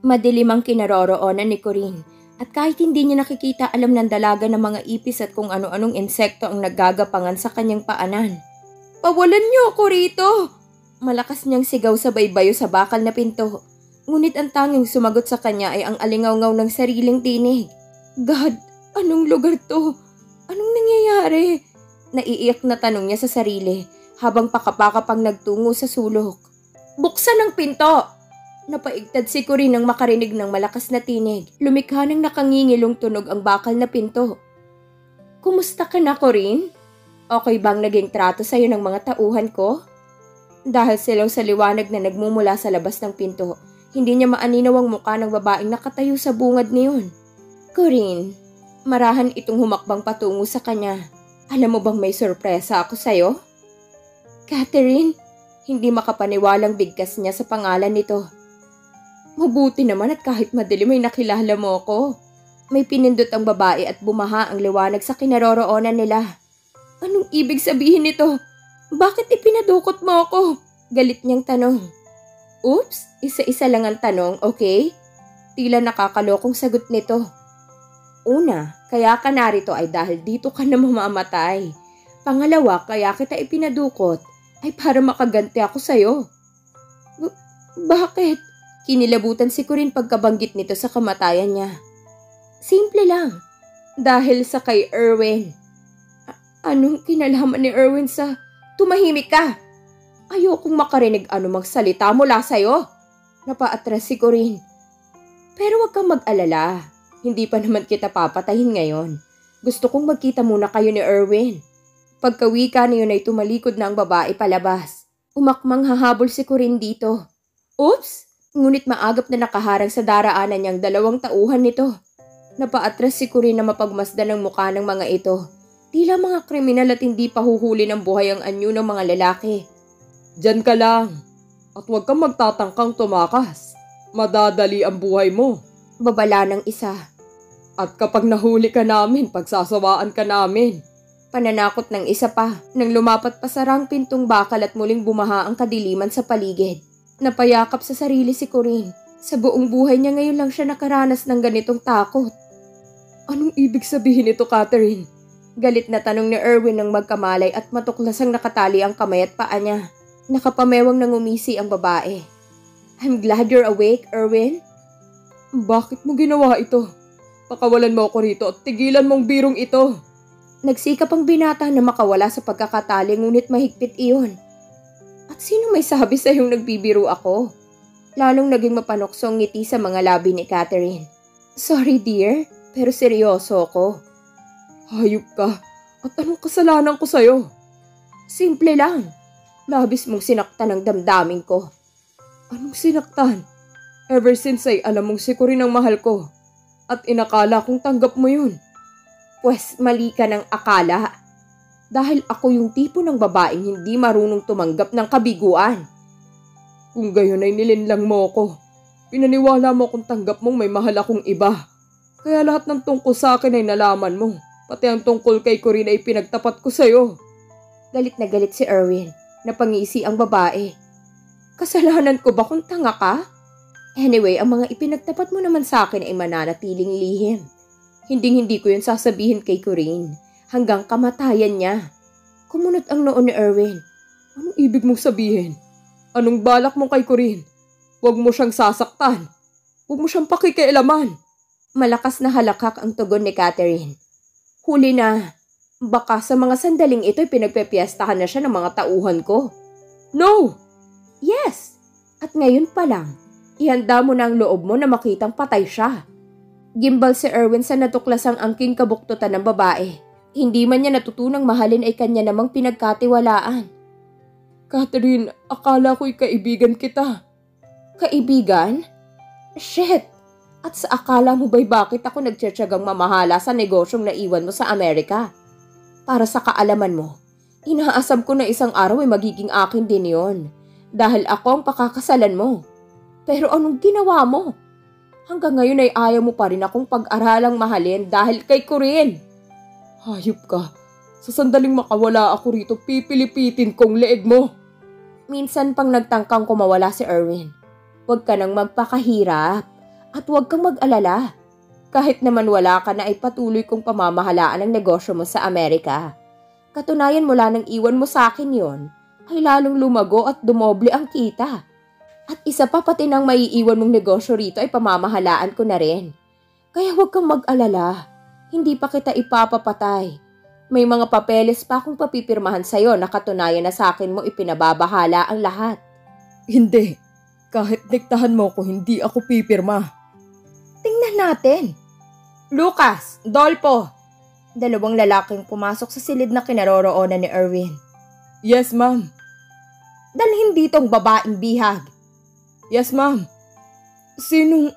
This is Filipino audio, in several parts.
Madilim ang kinaroroonan ni Corinne at kahit hindi niya nakikita alam ng dalaga ng mga ipis at kung ano-anong insekto ang naggagapangan sa kanyang paanan. "Pawalan niyo ako rito!" Malakas niyang sigaw sa baybayo sa bakal na pinto. Ngunit ang tanging sumagot sa kanya ay ang alingaw-ngaw ng sariling tinig. "God, anong lugar to? Anong nangyayari?" Naiiyak na tanong niya sa sarili habang pakapakapang nagtungo sa sulok. "Buksan ang pinto!" Napaigtad si Corinne nang makarinig ng malakas na tinig. Lumikha ng nakangingilong tunog ang bakal na pinto. "Kumusta ka na, Corinne? Okay bang naging trato sa'yo ng mga tauhan ko?" Dahil silaw sa liwanag na nagmumula sa labas ng pinto, hindi niya maaninaw ang mukha ng babaeng nakatayo sa bungad niyon. "Corinne," marahan itong humakbang patungo sa kanya. "Alam mo bang may sorpresa ako sa'yo?" "Catherine?" Hindi makapaniwalang bigkas niya sa pangalan nito. "Mabuti naman at kahit madilim ay nakilala mo ako." May pinindot ang babae at bumaha ang liwanag sa kinaroroonan nila. "Anong ibig sabihin nito? Bakit ipinadukot mo ako?" Galit niyang tanong. "Oops, isa-isa lang ang tanong, okay?" Tila nakakalokong sagot nito. "Una, kaya ka narito ay dahil dito ka na mamamatay. Pangalawa, kaya kita ipinadukot ay para makaganti ako sa'yo." Bakit?" Kinilabutan si Corinne pagkabanggit nito sa kamatayan niya. "Simple lang. Dahil sa kay Erwin." Anong kinalaman ni Erwin sa... "Tumahimik ka! Ayokong makarinig anumang salita mula sa'yo." Napaatras si Corinne. "Pero wag kang mag-alala. Hindi pa naman kita papatayin ngayon. Gusto kong magkita muna kayo ni Erwin." Pagkawika niyon ay tumalikod na ang babae palabas. Umakmang hahabol si Corinne dito. "Oops!" Ngunit maagap na nakaharang sa daraanan niyang dalawang tauhan nito. Napaatras si Corinne na mapagmasdan ang mukha ng mga ito. Tila mga kriminal at hindi pa huhuli ng buhay ang anyo ng mga lalaki. "Diyan ka lang at huwag kang magtatangkang tumakas. Madadali ang buhay mo." Babala ng isa. "At kapag nahuli ka namin, pagsasawaan ka namin." Pananakot ng isa pa nang lumapat pa sa rang pintong bakal at muling bumaha ang kadiliman sa paligid. Napayakap sa sarili si Corinne. Sa buong buhay niya ngayon lang siya nakaranas ng ganitong takot. "Anong ibig sabihin ito, Catherine?" Galit na tanong ni Erwin nang magkamalay at matuklasang nakatali ang kamay at paa niya. Nakapamewang nang umisi ang babae. "I'm glad you're awake, Erwin." "Bakit mo ginawa ito? Pakawalan mo ako rito at tigilan mong birong ito." Nagsikap ang binata na makawala sa pagkakatali ngunit mahigpit iyon. "At sino may sabi sa iyong nagbibiro ako?" Lalong naging mapanokso ang ngiti sa mga labi ni Catherine. "Sorry dear, pero seryoso ako." "Hayop ka, at anong kasalanan ko sa'yo?" "Simple lang. Labis mong sinaktan ang damdamin ko." "Anong sinaktan? Ever since ay alam mong si Corinne ang mahal ko. At inakala kong tanggap mo yun." "Pwes mali ka ng akala. Dahil ako yung tipo ng babaeng hindi marunong tumanggap ng kabiguan." "Kung gayon ay nilinlang mo ko. Pinaniwala mo kung tanggap mong may mahal akong iba. Kaya lahat ng tungkol sa akin ay nalaman mo. Pati ang tungkol kay Corinne ay pinagtapat ko sa'yo." Galit na galit si Erwin. Napangisi ang babae. "Kasalanan ko ba kung tanga ka? Anyway, ang mga ipinagtapat mo naman sa akin ay mananatiling lihim. Hinding-hindi ko yun sasabihin kay Corinne. Hanggang kamatayan niya." Kumunot ang noo ni Erwin. "Anong ibig mong sabihin? Anong balak mo kay Corinne? Huwag mo siyang sasaktan. Huwag mo siyang pakikialaman." Malakas na halakak ang tugon ni Catherine. "Huli na. Baka sa mga sandaling ito'y pinagpepiestahan na siya ng mga tauhan ko." "No!" "Yes. At ngayon pa lang, ihanda mo na ang loob mo na makitang patay siya." Gimbal si Erwin sa natuklasang angking kabuktutan ng babae. Hindi man niya natutunang mahalin ay kanya namang pinagkatiwalaan. "Catherine, akala ko'y kaibigan kita." "Kaibigan? Shit! At sa akala mo ba'y bakit ako nagtiyatsagang mamahala sa negosyong naiwan mo sa Amerika? Para sa kaalaman mo, inaasam ko na isang araw ay magiging akin din yon. Dahil ako ang pakakasalan mo. Pero anong ginawa mo? Hanggang ngayon ay ayaw mo pa rin akong pag-aralang mahalin dahil kay Corinne." "Hayop ka. Sa sandaling makawala ako rito, pipilipitin kong leeg mo." Minsan pang nagtangkang kumawala si Erwin. "Huwag ka nang magpakahirap. At huwag kang mag-alala. Kahit naman wala ka na ay patuloy kong pamamahalaan ang negosyo mo sa Amerika. Katunayan mula nang iwan mo sa akin yon, ay lalong lumago at dumoble ang kita. At isa pa pati nang maiiwan mong negosyo rito ay pamamahalaan ko na rin. Kaya huwag kang mag-alala. Hindi pa kita ipapapatay. May mga papeles pa akong papipirmahan sa'yo na katunayan na sa akin mo ipinababahala ang lahat. Hindi. Kahit diktahan mo ko, hindi ako pipirma. Tingnan natin. Lucas, Dolpo. Dalawang lalaking pumasok sa silid na kinaroroonan ni Erwin. Yes, ma'am. Dalhin ditong babaeng bihag. Yes, ma'am. Sinong?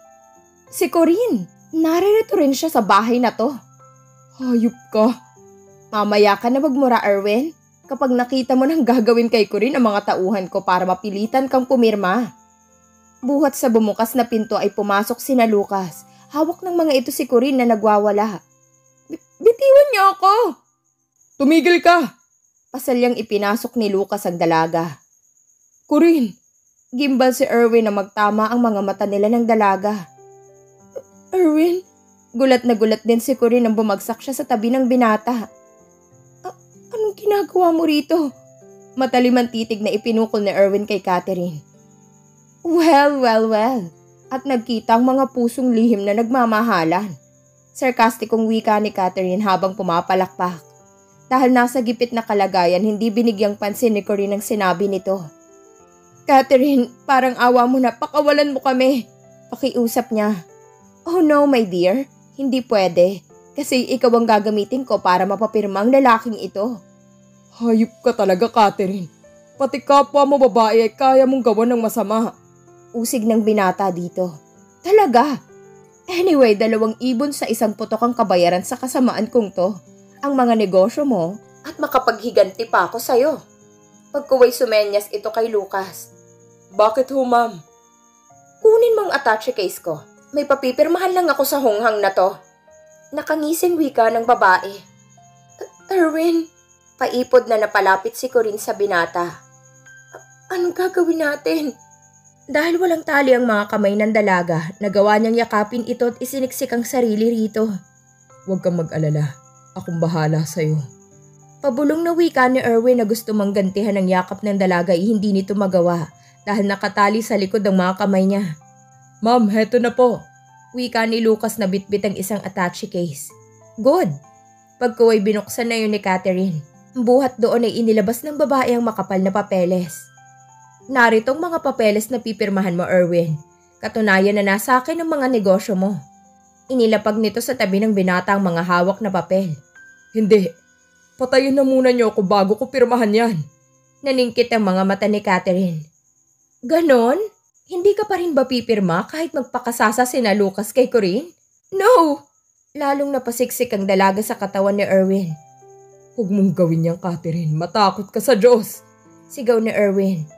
Si Corinne. Naririto rin siya sa bahay na to. Hayop ka. Mamaya ka na magmura, Erwin. Kapag nakita mo nang gagawin kay Corinne ang mga tauhan ko para mapilitan kang pumirma. Buhat sa bumukas na pinto ay pumasok sina Lucas. Hawak ng mga ito si Corinne na nagwawala. Bitiwan niyo ako! Tumigil ka! Pasalyang ipinasok ni Lucas ang dalaga. Corinne! Gimbal si Erwin na magtama ang mga mata nila ng dalaga. Erwin? Gulat na gulat din si Corinne nang bumagsak siya sa tabi ng binata. Anong ginagawa mo rito? Matalim ang titig na ipinukol ni Erwin kay Catherine. Well. At nagkita ang mga pusong lihim na nagmamahalan. Sarkastikong wika ni Catherine habang pumapalakpak. Dahil nasa gipit na kalagayan, hindi binigyang pansin ni Corinne ang sinabi nito. Catherine, parang awa mo na, pakawalan mo kami. Pakiusap niya. Oh no, my dear. Hindi pwede. Kasi ikaw ang gagamitin ko para mapapirma ang lalaking ito. Hayop ka talaga, Catherine. Pati kapwa mo babae ay kaya mong gawan ng masama. Usig ng binata dito. Talaga? Anyway, 2 ibon sa isang putok ang kabayaran sa kasamaan kong to. Ang mga negosyo mo at makapaghiganti pa ako sa'yo. Pagkuway sumenyas ito kay Lucas. Bakit ho, ma'am? Kunin mong attache case ko. May papipirmahan lang ako sa hunghang na to. Nakangising wika ng babae. Erwin, paipod na napalapit si Corinne sa binata. Anong gagawin natin? Dahil walang tali ang mga kamay ng dalaga, nagawa niyang yakapin ito at isiniksik ang sarili rito. Huwag kang mag-alala. Akong bahala sa'yo. Pabulong na wika ni Erwin na gusto manggantihan ang yakap ng dalaga ay hindi nito magawa dahil nakatali sa likod ang mga kamay niya. Ma'am, heto na po. Wika ni Lucas na bitbit ang isang attache case. Good. Pagkuway binuksan na yun ni Catherine. Buhat doon ay inilabas ng babae ang makapal na papeles. Naritong mga papeles na pipirmahan mo, Erwin. Katunayan na nasa akin ang mga negosyo mo. Inilapag nito sa tabi ng binata ang mga hawak na papel. Hindi. Patayin na muna niyo ako bago ko pirmahan yan. Naningkit ang mga mata ni Catherine. Ganon? Hindi ka pa rin ba pipirma kahit magpakasasa sina Lucas kay Corinne? No! Lalong napasiksik ang dalaga sa katawan ni Erwin. Huwag mong gawin yan, Catherine. Matakot ka sa Diyos. Sigaw ni Erwin.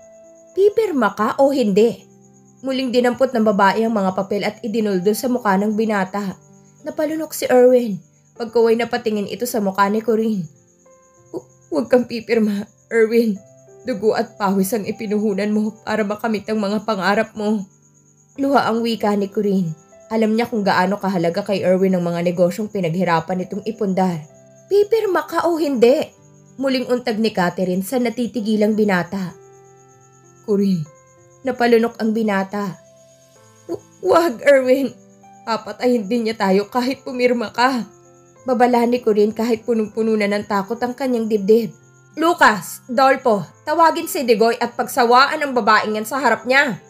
Pipirma ka o hindi? Muling dinampot ng babae ang mga papel at idinuldo sa mukha ng binata. Napalunok si Erwin. Pagkaway na patingin ito sa mukha ni Corinne. Huwag kang pipirma, Erwin. Dugo at pawis ang ipinuhunan mo para makamit ang mga pangarap mo. Luha ang wika ni Corinne. Alam niya kung gaano kahalaga kay Erwin ang mga negosyong pinaghirapan nitong ipundar. Pipirma ka o hindi? Muling untag ni Catherine sa natitigilang binata. Corinne. Napalunok ang binata. Wag, Erwin. Papatayin din niya tayo kahit pumirma ka. Babala ni Corinne kahit punong-puno na ng takot ang kanyang dibdib. Lucas, Dolpo, tawagin si Digoy at pagsawaan ang babaeng yan sa harap niya.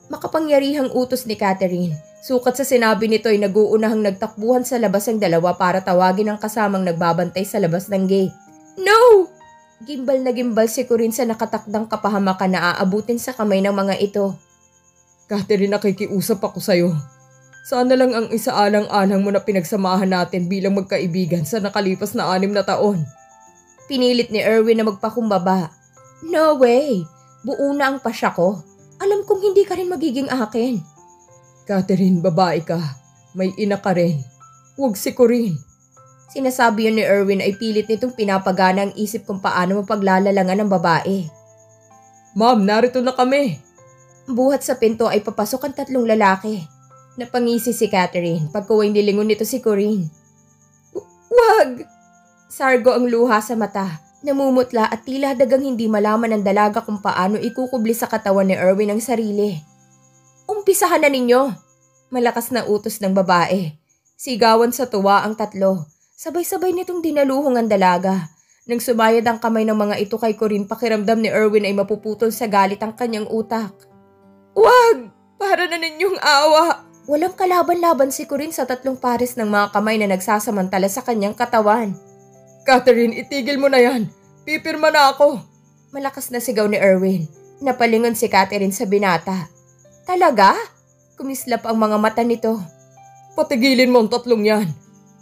Makapangyarihang utos ni Catherine. Sukat sa sinabi nito ay naguunahang nagtakbuhan sa labas ang dalawa para tawagin ang kasamang nagbabantay sa labas ng gate. No! Gimbal na gimbal si Corinne sa nakatakdang kapahamakan na aabutin sa kamay ng mga ito. Catherine, nakikiusap ako sa'yo. Sana lang ang isaalang-alang mo na pinagsamahan natin bilang magkaibigan sa nakalipas na 6 na taon. Pinilit ni Erwin na magpakumbaba. No way! Buo na ang pasya ko. Alam kong hindi ka rin magiging akin. Catherine, babae ka. May ina ka rin. Huwag si Corinne. Sinasabi yun ni Erwin ay pilit nitong pinapagana ang isip kung paano mapaglalalangan ng babae. Ma'am, narito na kami. Buhat sa pinto ay papasok ang 3 lalaki. Napangisi si Catherine pagkaway nilingon nito si Corinne. Wag! Sargo ang luha sa mata. Namumutla at tila dagang hindi malaman ng dalaga kung paano ikukubli sa katawan ni Erwin ang sarili. Umpisahan na ninyo! Malakas na utos ng babae. Sigawan sa tuwa ang tatlo. Sabay-sabay nitong dinaluhong ang dalaga. Nang sumayad ang kamay ng mga ito kay Corinne, pakiramdam ni Erwin ay mapuputol sa galit ang kanyang utak. Wag! Para na ninyong awa! Walang kalaban-laban si Corinne sa tatlong pares ng mga kamay na nagsasamantala sa kanyang katawan. Catherine, itigil mo na yan. Pipirma na ako. Malakas na sigaw ni Erwin. Napalingon si Catherine sa binata. Talaga? Kumislap ang mga mata nito. Patigilin mo ang tatlong yan.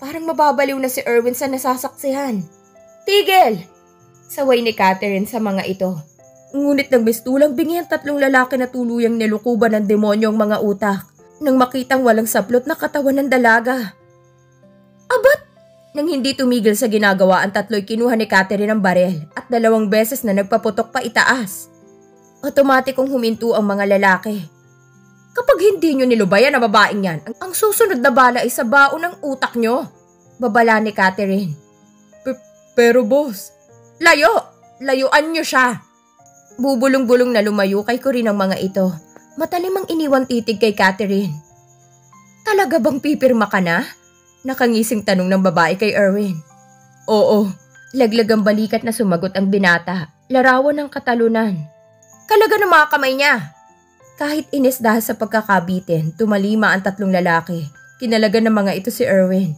Parang mababaliw na si Erwin sa nasasaksihan. Tigil! Saway ni Catherine sa mga ito. Ngunit nang mistulang bingi ang tatlong lalaki na tuluyang nilukuban ng demonyo ang mga utak. Nang makitang walang saplot na katawan ng dalaga. Abat! Nang hindi tumigil sa ginagawa, ang tatlo'y kinuha ni Catherine ang barel at 2 beses na nagpaputok pa itaas. Otomatikong huminto ang mga lalaki. Kapag hindi nyo nilubayan na babaeng yan, ang susunod na bala ay sa baon ng utak nyo. Babala ni Catherine. Pero boss. Layo! Layuan nyo siya! Bubulong-bulong na lumayo kay Corinne ang mga ito. Matalim ang iniwang titig kay Catherine. Talaga bang pipirma ka na? Nakangising tanong ng babae kay Erwin. Oo. Laglag ang balikat na sumagot ang binata. Larawan ng katalunan. Kalaga ng mga kamay niya. Kahit inis dahil sa pagkakabitin, tumalima ang tatlong lalaki. Kinalaga ng mga ito si Erwin.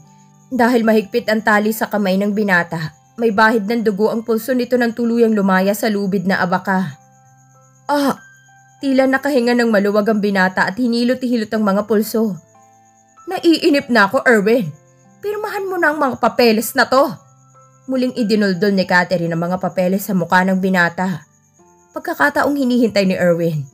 Dahil mahigpit ang tali sa kamay ng binata, may bahid ng dugo ang pulso nito ng tuluyang lumaya sa lubid na abaka. Tila nakahinga ng maluwag ang binata at hinilot-hilot ang mga pulso. Naiinip na ako, Erwin. Pirmahan mo na ang mga papeles na to. Muling idinuldol ni Catherine ang mga papeles sa mukha ng binata. Pagkakataong hinihintay ni Erwin.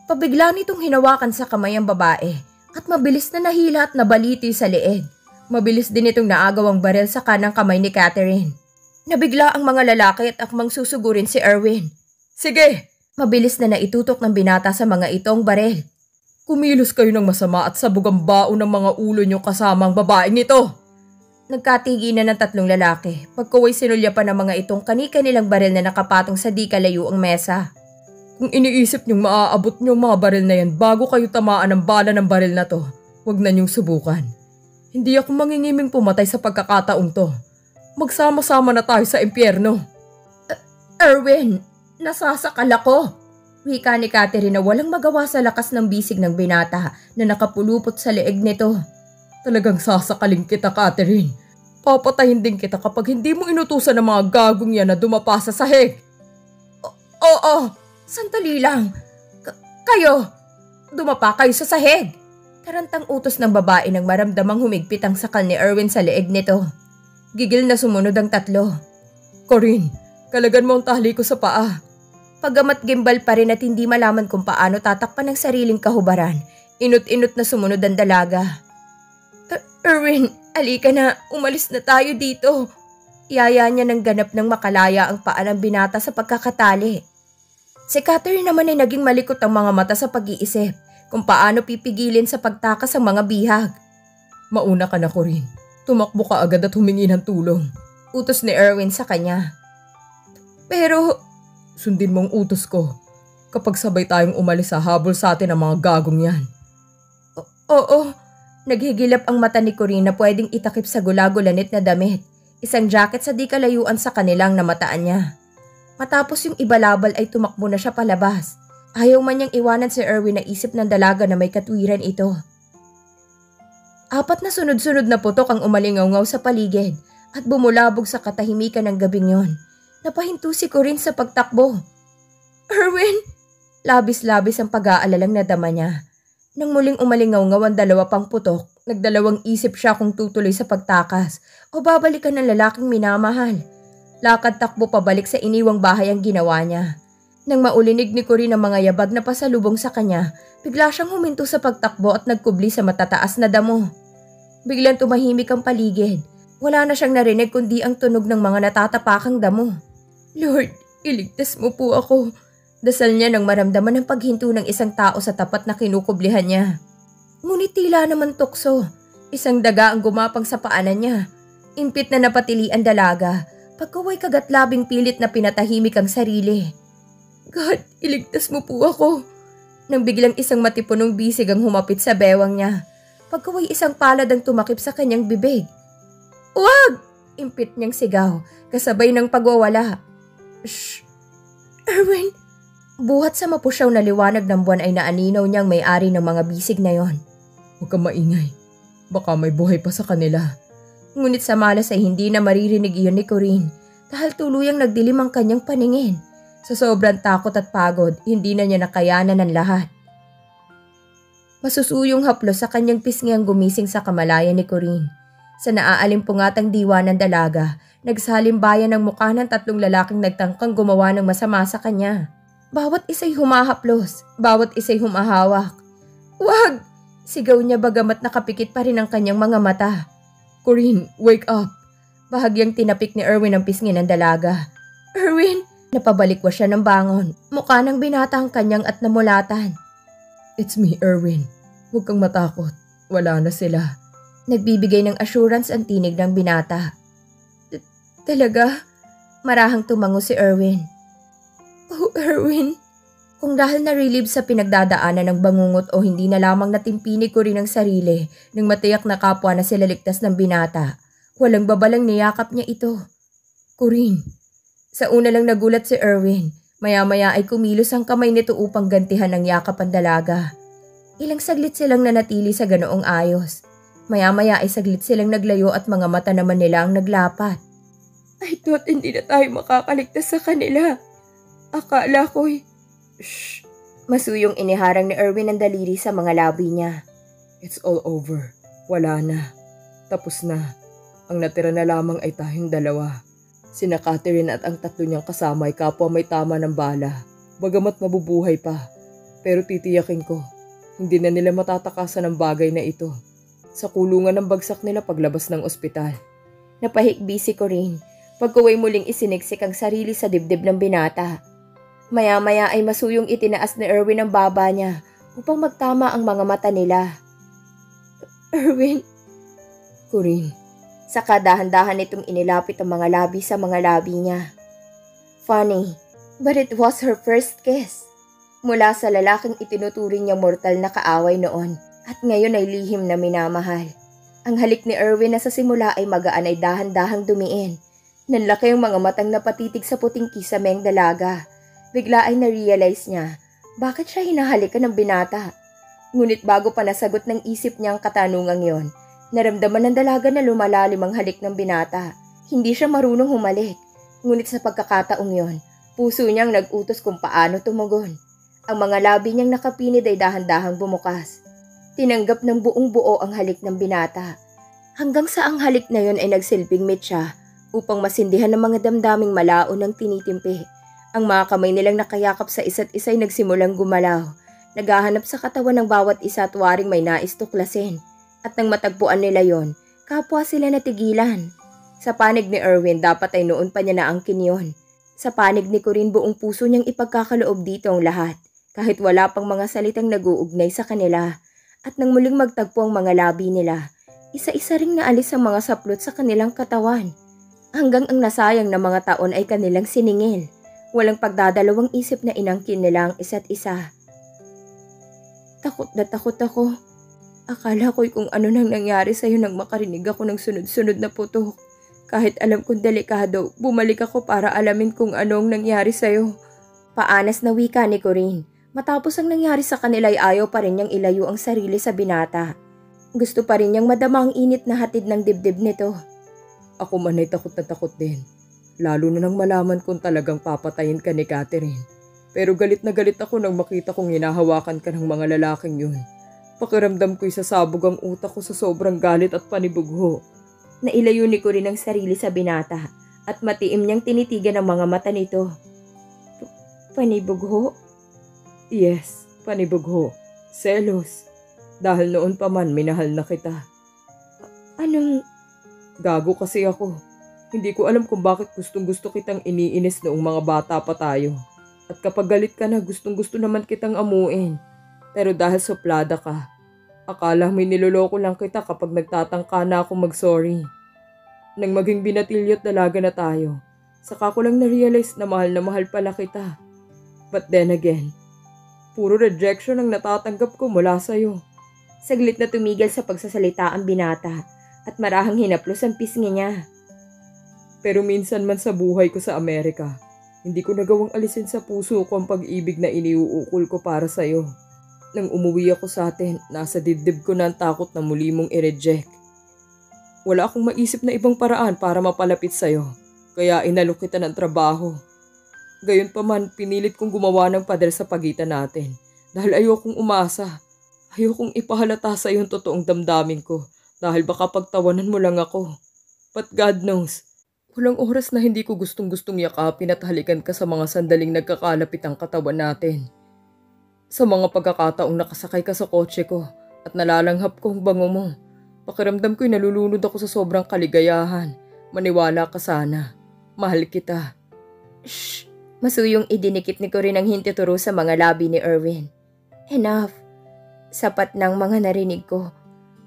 Pabigla nitong hinawakan sa kamay ang babae at mabilis na nahila at nabaliti sa leeg. Mabilis din itong naagaw ang barel sa kanang kamay ni Catherine. Nabigla ang mga lalaki at akmang susugurin si Erwin. Sige! Mabilis na naitutok ng binata sa mga itong barel. Kumilos kayo ng masama at sabog ang baon ng mga ulo nyo kasama ang babaeng ito. Nagkatiginan ng tatlong lalaki. Pagkaway sinulya pa ng mga itong kani-kanilang barel na nakapatong sa di kalayo ang mesa. Kung iniisip nyong maaabot nyo mga barel na yan bago kayo tamaan ng bala ng barel na to, huwag na nyong subukan. Hindi ako mangingiming pumatay sa pagkakataong to. Magsama-sama na tayo sa impyerno. Erwin! Nasasakal ako. Wika ni Catherine na walang magawa sa lakas ng bisig ng binata na nakapulupot sa leeg nito. Talagang sasakaling kita, Catherine. Papatayin din kita kapag hindi mo inutusan ng mga gagong yan na dumapa sa sahig. Oo, sandali lang. Kayo, dumapa kayo sa sahig. Tarantang utos ng babae nang maramdamang humigpit ang sakal ni Erwin sa leeg nito. Gigil na sumunod ang tatlo. Corinne, kalagan mo ang tali ko sa paa. Pagamat gimbal pa rin at hindi malaman kung paano tatakpan ng sariling kahubaran, inut-inut na sumunod ang dalaga. Erwin, alika na, umalis na tayo dito. Yaya niya ng ganap ng makalaya ang paa ng binata sa pagkakatali. Si Catherine naman ay naging malikot ang mga mata sa pag-iisip kung paano pipigilin sa pagtakas ang mga bihag. Mauna ka na, Corinne. Tumakbo ka agad at humingi ng tulong. Utos ni Erwin sa kanya. Pero sundin mo ang utos ko. Kapag sabay tayong umalis sa habol sa atin ang mga gagong yan. Oo. Naghigilap ang mata ni Corinne na pwedeng itakip sa gulagulanit na damit. Isang jacket sa di kalayuan sa kanilang namataan niya. Matapos yung ibalabal ay tumakbo na siya palabas. Ayaw man niyang iwanan si Erwin na isip ng dalaga na may katwiran ito. 4 na sunod-sunod na putok ang umalingaw-ngaw sa paligid at bumulabog sa katahimikan ng gabing yon. Napahinto si Corinne sa pagtakbo. Erwin! Labis-labis ang pag-aalalang nadama niya. Nang muling umalingaw-ngaw ang 2 pang putok, nagdalawang isip siya kung tutuloy sa pagtakas o babalikan ng lalaking minamahal. Lakad takbo pabalik sa iniwang bahay ang ginawa niya. Nang maulinig ni Corinne ang mga yabag na pasalubong sa kanya, bigla siyang huminto sa pagtakbo at nagkubli sa matataas na damo. Biglang tumahimik ang paligid. Wala na siyang narinig kundi ang tunog ng mga natatapakang damo. Lord, iligtas mo po ako. Dasal niya nang maramdaman ang paghinto ng isang tao sa tapat na kinukublihan niya. Ngunit tila naman tukso. Isang daga ang gumapang sa paanan niya. Impit na napatili ang dalaga. Pagkaway kagatlabing pilit na pinatahimik ang sarili. God, iligtas mo po ako. Nang biglang isang matipunong bisig ang humapit sa bewang niya. Pagkaway isang palad ang tumakip sa kanyang bibig. Wag! Impit niyang sigaw, kasabay ng pagwawala. Shh! Erwin! Buhat sa mapusyaw na liwanag ng buwan ay naaninaw niyang may-ari ng mga bisig na yon. Huwag kang maingay. Baka may buhay pa sa kanila. Ngunit sa malas ay hindi na maririnig iyon ni Corinne dahil tuluyang nagdilim ang kanyang paningin. Sa sobrang takot at pagod, hindi na niya nakayanan ang lahat. Masusuyong haplos sa kanyang pisngi ang gumising sa kamalayan ni Corinne. Sa naaalimpungatang diwa ng dalaga, nagsalimbayan ang mukha ng 3 lalaking nagtangkang gumawa ng masama sa kanya. Bawat isa'y humahaplos, bawat isa'y humahawak. Wag! Sigaw niya bagamat nakapikit pa rin ang kanyang mga mata. Corinne, wake up! Bahagyang tinapik ni Erwin ang pisngi ng dalaga. Erwin! Napabalikwa siya ng bangon. Mukha ng binata ang kanyang at namulatan. It's me, Erwin. Huwag kang matakot. Wala na sila. Nagbibigay ng assurance ang tinig ng binata. Talaga? Marahang tumango si Erwin. Oh, Erwin. Kung dahil na-relieve sa pinagdadaanan ng bangungot o hindi na lamang natimpini ko rin ang sarili nang matiyak na kapwa na sila ligtas ng binata, walang babalang niyakap niya ito. Corinne. Sa una lang nagulat si Erwin. Maya-maya ay kumilos ang kamay nito upang gantihan ang yakap ang dalaga. Ilang saglit silang nanatili sa ganoong ayos. Maya-maya ay saglit silang naglayo at mga mata naman nila ang naglapat. I thought hindi na tayo makakaligtas sa kanila. Akala ko'y... Shh! Masuyong iniharang ni Erwin ang daliri sa mga labi niya. It's all over. Wala na. Tapos na. Ang natira na lamang ay tayong dalawa. Sina Catherine at ang 3 niyang kasama ay kapwa may tama ng bala. Bagamat mabubuhay pa. Pero titiyakin ko, hindi na nila matatakasan ang bagay na ito. Sa kulungan ng bagsak nila paglabas ng ospital. Napahikbi si Corinne. Pagkuway muling isiniksik ang sarili sa dibdib ng binata. Maya-maya ay masuyong itinaas ni Erwin ang baba niya upang magtama ang mga mata nila. Erwin? Corinne. Sa kadahan-dahan itong inilapit ang mga labi sa mga labi niya. Funny, but it was her first kiss. Mula sa lalaking itinuturing niya mortal na kaaway noon at ngayon ay lihim na minamahal. Ang halik ni Erwin na sa simula ay magaan ay dahan-dahang dumiin. Nanlaki ang mga matang napatitig sa puting kisameng dalaga. Bigla ay na-realize niya bakit siya hinahalikan ng binata. Ngunit bago pa nasagot ng isip niya ang katanungang yon, naramdaman ng dalaga na lumalalim ang halik ng binata. Hindi siya marunong humalik. Ngunit sa pagkakataong yon, puso niyang nag-utos kung paano tumugon. Ang mga labi niyang nakapinid ay dahan-dahang bumukas. Tinanggap ng buong buo ang halik ng binata. Hanggang sa ang halik na yon ay nagsilbing mitya upang masindihan ng mga damdaming malao ng tinitimpi. Ang mga kamay nilang nakayakap sa isa't isa ay nagsimulang gumalaw. Naghahanap sa katawan ng bawat isa at waring may nais tuklasin. At nang matagpuan nila yon, kapwa sila natigilan. Sa panig ni Erwin, dapat ay noon pa niya naangkin yon. Sa panig ni Corinne, buong puso niyang ipagkakaloob dito ang lahat. Kahit wala pang mga salitang nag-uugnay sa kanila. At nang muling magtagpo ang mga labi nila, isa-isa ring naalis ang mga saplot sa kanilang katawan. Hanggang ang nasayang na mga taon ay kanilang siningil. Walang pagdadalawang isip na inangkin nila ang isa't isa. Takot na takot ako. Akala ko'y kung ano nang nangyari sa'yo nang makarinig ako ng sunod-sunod na putok. Kahit alam kong delikado, bumalik ako para alamin kung anong nangyari sa'yo. Paanas na wika ni Corinne. Matapos ang nangyari sa kanila ay ayaw pa rin niyang ilayo ang sarili sa binata. Gusto pa rin niyang madama ang init na hatid ng dibdib nito. Ako man ay takot na takot din. Lalo na nang malaman kong talagang papatayin ka ni Catherine. Pero galit na galit ako nang makita kong hinahawakan ka ng mga lalaking yun. Pakiramdam ko'y sasabog ang utak ko sa sobrang galit at panibugho. Nailayo ni Corinne ang sarili sa binata at matiim niyang tinitigan ang mga mata nito. Panibugho? Yes, panibugho. Selos. Dahil noon pa man minahal na kita. Anong... Gago kasi ako. Hindi ko alam kung bakit gustong-gusto kitang iniinis noong mga bata pa tayo. At kapag galit ka na, gustong-gusto naman kitang amuin. Pero dahil suplada ka, Akala may niloloko lang kita kapag nagtatangka na ako mag-sorry. Nang maging binatilyo at dalaga na tayo, saka ko lang na-realize na mahal pala kita. But then again, puro rejection ang natatanggap ko mula sa'yo. Saglit na tumigil sa pagsasalita ang binata at marahang hinaplos ang pisngi niya. Pero minsan man sa buhay ko sa Amerika, hindi ko nagawang alisin sa puso ko ang pag-ibig na iniuukol ko para sa'yo. Nang umuwi ako sa atin, nasa dibdib ko na ang takot na muli mong i-reject. Wala akong maisip na ibang paraan para mapalapit sa'yo, kaya inalok kita ng trabaho. Gayunpaman, pinilit kong gumawa ng pader sa pagitan natin dahil ayokong umasa. Ayokong ipahalata sa yung totoong damdamin ko dahil baka pagtawanan mo lang ako. But God knows, walang oras na hindi ko gustong-gustong yakapin at halikan ka sa mga sandaling nagkakalapit ang katawan natin. Sa mga pagkakataong nakasakay ka sa kotse ko at nalalanghap ko ang bango mo, pakiramdam ko'y nalulunod ako sa sobrang kaligayahan. Maniwala ka sana. Mahal kita. Shh! Masuyong idinikit ni Corinne ang hintituro sa mga labi ni Erwin. Enough. Sapat na ang mga narinig ko.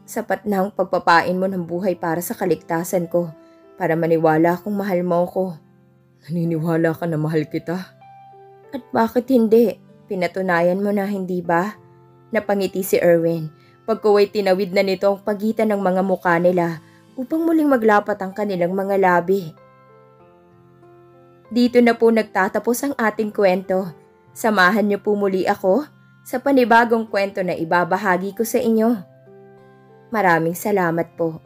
Sapat na ang pagpapain mo ng buhay para sa kaligtasan ko, para maniwala kung mahal mo ko. Naniniwala ka na mahal kita? At bakit hindi? Pinatunayan mo na, hindi ba? Napangiti si Erwin. Pagkuway tinawid na nito ang pagitan ng mga mukha nila upang muling maglapat ang kanilang mga labi. Dito na po nagtatapos ang ating kwento. Samahan niyo po muli ako sa panibagong kwento na ibabahagi ko sa inyo. Maraming salamat po.